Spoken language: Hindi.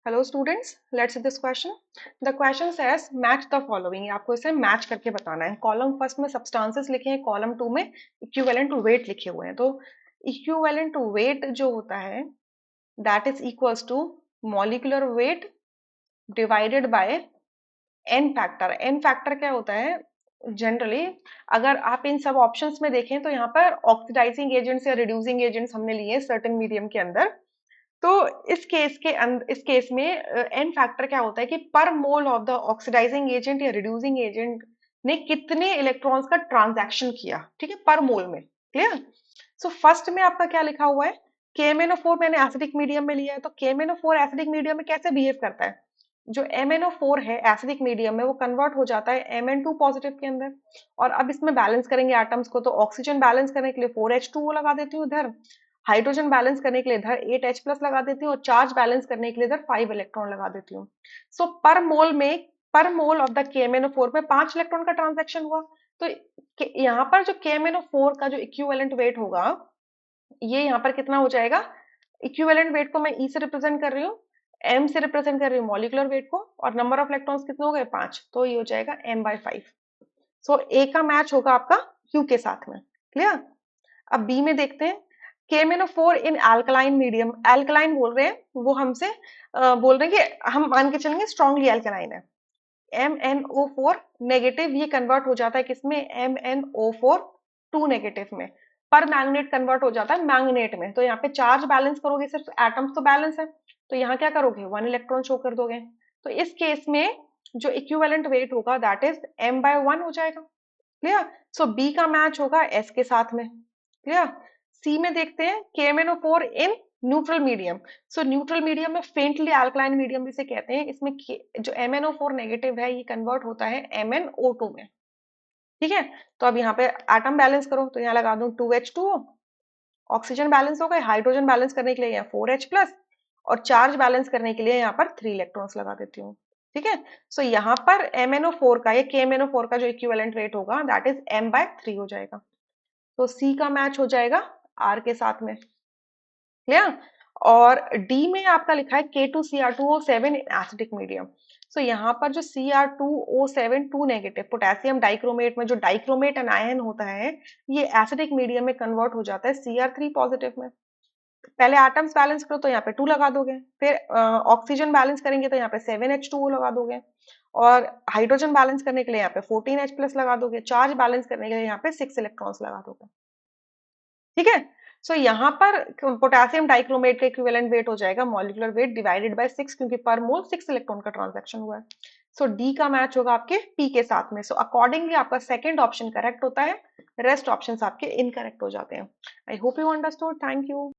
Hello students, let's see this question. The question says match the following. आपको इसे मैच करके बताना है. कॉलम फर्स्ट में सब्सटेंसेस लिखे हैं, कॉलम टू में इक्विवेलेंट टू वेट लिखे हुए हैं. तो इक्विवेलेंट टू वेट जो होता है that is equals to molecular weight divided by n factor. N factor क्या होता है जनरली? अगर आप इन सब ऑप्शंस में देखें तो यहाँ पर ऑक्सीडाइजिंग एजेंट्स या रिड्यूसिंग एजेंट्स हमने लिए सर्टेन मीडियम के अंदर. तो इस केस में एन फैक्टर क्या होता है कि पर mole of the oxidizing agent या रिड्यूसिंग एजेंट ने कितने इलेक्ट्रॉन्स का ट्रांजैक्शन किया, ठीक है, पर मोल में. क्लियर? सो फर्स्ट में आपका क्या लिखा हुआ है? KMnO4 मैंने एसिडिक मीडियम में लिया है, तो KMnO4 एसिडिक मीडियम में कैसे बिहेव करता है? जो MnO4 है एसिडिक मीडियम में वो कन्वर्ट हो जाता है Mn2 पॉजिटिव के अंदर. और अब इसमें बैलेंस करेंगे एटम्स को, तो ऑक्सीजन बैलेंस करने के लिए 4H2O लगा देती हूँ इधर, हाइड्रोजन बैलेंस करने के लिए इधर 8H प्लस लगा देती हूँ, और चार्ज बैलेंस करने के लिए इधर 5 इलेक्ट्रॉन लगा देती हूँ. सो पर मोल ऑफ द KMnO4 में 5 इलेक्ट्रॉन का ट्रांजेक्शन हुआ. तो यहाँ पर जो KMnO4 का जो इक्विवेलेंट वेट होगा ये यहाँ पर कितना हो जाएगा? इक्विवेलेंट वेट को मैं E से रिप्रेजेंट कर रही हूँ, M से रिप्रेजेंट कर रही हूँ मॉलिक्यूलर वेट को, और नंबर ऑफ इलेक्ट्रॉन्स कितने हो गए? 5. तो ये हो जाएगा M/5. सो A का मैच होगा आपका Q के साथ में. क्लियर? अब B में देखते हैं. KMnO4 in alkaline medium, alkaline बोल रहे हैं वो हमसे, बोल रहे हैं कि हम मान के चलेंगे स्ट्रांगली अल्कलाइन है. MnO4 नेगेटिव ये कन्वर्ट हो जाता है किसमें? MnO4 2 नेगेटिव में. पर मैग्नेट कन्वर्ट हो जाता है मैग्नेट में. तो यहाँ पे चार्ज बैलेंस करोगे, सिर्फ एटम्स तो बैलेंस है, तो यहाँ क्या करोगे? 1 इलेक्ट्रॉन शो कर दोगे. तो इस केस में जो इक्विवेलेंट वेट होगा दैट इज M/1 हो जाएगा. क्लियर? सो बी का मैच होगा एस के साथ में. क्लियर? सी में देखते हैं KMnO4 in neutral medium. So neutral medium में फेंटली अल्कलाइन मीडियम जिसे कहते हैं, इसमें जो MnO4 नेगेटिव है ये कन्वर्ट होता है MnO2 में. ठीक है, तो अब यहाँ पे एटम बैलेंस करो, तो यहाँ लगा दूं 2H2O. ऑक्सीजन बैलेंस हो गए, हाइड्रोजन बैलेंस करने के लिए यहाँ 4H प्लस, और चार्ज बैलेंस करने के लिए यहाँ पर 3 इलेक्ट्रॉन्स लगा देती हूँ. ठीक है, सो यहाँ पर MnO4 का, ये KMnO4 का जो इक्विवेलेंट वेट होगा दैट इज M/3 हो जाएगा. तो सी का मैच हो जाएगा आर के साथ में. क्लियर? और डी में आपका लिखा है K2Cr2O7 एसिडिक मीडियम. सो यहाँ पर जो Cr2O7 2 नेगेटिव पोटेशियम डाइक्रोमेट में जो डाइक्रोमेट एनायन होता है ये एसिडिक मीडियम में कन्वर्ट हो जाता है Cr3 पॉजिटिव में. पहले एटम्स बैलेंस करो तो यहाँ पे 2 लगा दोगे, फिर ऑक्सीजन बैलेंस करेंगे तो यहाँ पे 7H2O लगा दोगे, और हाइड्रोजन बैलेंस करने के लिए यहाँ पे 14H प्लस लगा दोगे, चार्ज बैलेंस करने के लिए यहाँ पे 6 इलेक्ट्रॉन्स लगा दोगे. ठीक है, सो यहाँ पर पोटेशियम डाइक्रोमेट का इक्विवेलेंट वेट हो जाएगा मॉलिक्यूलर वेट डिवाइडेड बाय 6, क्योंकि पर मोल 6 इलेक्ट्रॉन का ट्रांजैक्शन हुआ है. सो डी का मैच होगा आपके पी के साथ में. सो अकॉर्डिंगली आपका सेकंड ऑप्शन करेक्ट होता है, रेस्ट ऑप्शंस आपके इनकरेक्ट हो जाते हैं. I hope you understood. Thank you.